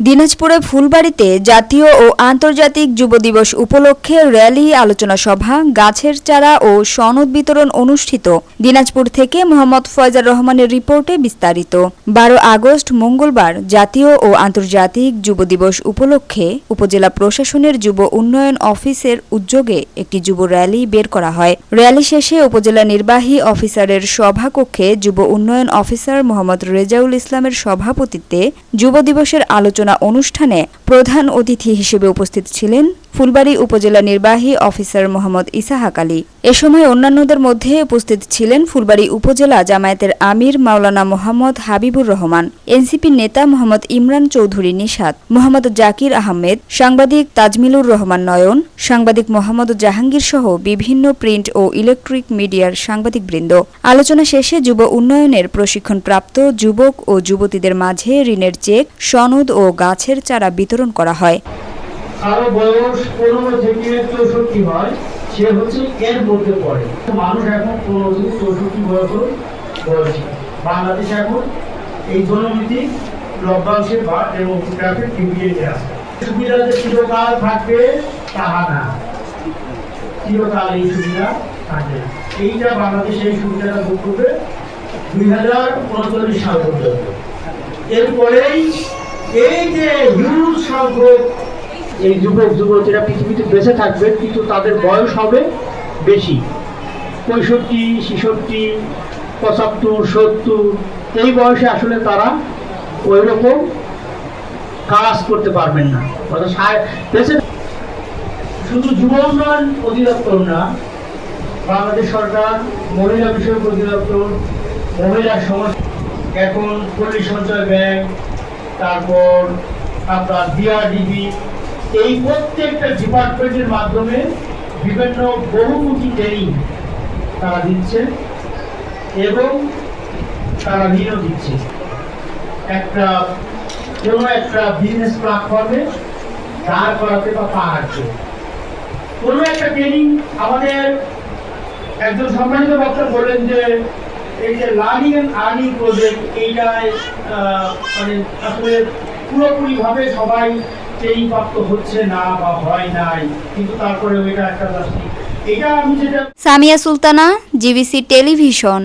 দিনাজপুরে ফুলবাড়ীতে জাতীয় ও আন্তর্জাতিক যুব দিবস উপলক্ষে র্যালি, আলোচনা সভা, গাছের চারা ও সনদ বিতরণ অনুষ্ঠিত। দিনাজপুর থেকে মোহাম্মদ ফয়জার রহমানের রিপোর্টে বিস্তারিত। 12 আগস্ট মঙ্গলবার জাতীয় ও আন্তর্জাতিক যুব দিবস উপলক্ষে উপজেলা প্রশাসনের যুব উন্নয়ন অফিসের উদ্যোগে একটি যুব র্যালি বের করা হয়। র্যালি শেষে উপজেলা নির্বাহী অফিসারের সভাকক্ষে যুব উন্নয়ন অফিসার মোহাম্মদ রেজাউল ইসলামের সভাপতিত্বে যুব দিবসের আলোচনা অনুষ্ঠানে প্রধান অতিথি হিসেবে উপস্থিত ছিলেন ফুলবাড়ী উপজেলা নির্বাহী অফিসার মোহাম্মদ ইসাহাক আলী। এ সময় অন্যান্যদের মধ্যে উপস্থিত ছিলেন ফুলবাড়ী উপজেলা জামায়াতের আমির মাওলানা মোহাম্মদ হাবিবুর রহমান, এনসিপি নেতা মোহাম্মদ ইমরান চৌধুরী নিশাত, মোহাম্মদ জাকির আহমেদ, সাংবাদিক তাজমিলুর রহমান নয়ন, সাংবাদিক মোহাম্মদ জাহাঙ্গীর সহ বিভিন্ন প্রিন্ট ও ইলেকট্রিক মিডিয়ার সাংবাদিকবৃন্দ। আলোচনা শেষে যুব উন্নয়নের প্রশিক্ষণপ্রাপ্ত যুবক ও যুবতীদের মাঝে ঋণের চেক, সনদ ও গাছের চারা বিতরণ করা হয়। কারো বয়স 15 থেকে 64 হয়, সে হচ্ছে এর মধ্যে পড়ে। মানুষ এখন 15 থেকে 64 বয়সী। বাংলাদেশ এখন এই জনভিত্তিক লভ্যাংশের ভাগ এবং ট্রাফিক ডিভিয়েন্টে আছে। সুবিধা যে চিরকাল থাকবে তাহা না, চিরকাল এই সুবিধা থাকবে। এইটা বাংলাদেশ এই সুবিধাটা ভোগ করবে 2039 সাল পর্যন্ত। এরপরেই এই যে হিউজ সংখ্যক এই যুবক যুবতীরা পৃথিবীতে বেঁচে থাকবে, কিন্তু তাদের বয়স হবে বেশি, 65, 66, 75, 70। এই বয়সে আসলে তারা ওই রকম কাজ করতে পারবেন না। শুধু যুব উন্নয়ন অধিদপ্তর না, বাংলাদেশ সরকার মহিলা বিষয়ক অধিদপ্তর, মহিলা সমাজ, এখন পল্লী সঞ্চয় ব্যাংক, তারপর আপনার বিআরডিবি, এই প্রত্যেকটা ডিপার্টমেন্টের মাধ্যমে বিভিন্ন বহুমুখী ট্রেনিং তারা দিচ্ছে এবং তারা ঋণও দিচ্ছে। কোনো একটা বিজনেস প্ল্যাটফর্মে দাঁড় করাতে বা পা রাখছে। কোনো একটা ট্রেনিং, আমাদের একজন সম্মানিত বক্তা বললেন যে এই যে লার্নিং অ্যান্ড আর্নিং প্রজেক্ট, এইটায় মানে আসলে পুরোপুরিভাবে সবাই ট্রেনিং প্রাপ্ত হচ্ছে না বা হয় নাই, কিন্তু তারপরে এটা একটা এটা আমি যেটা। Samia Sultana, GBC television.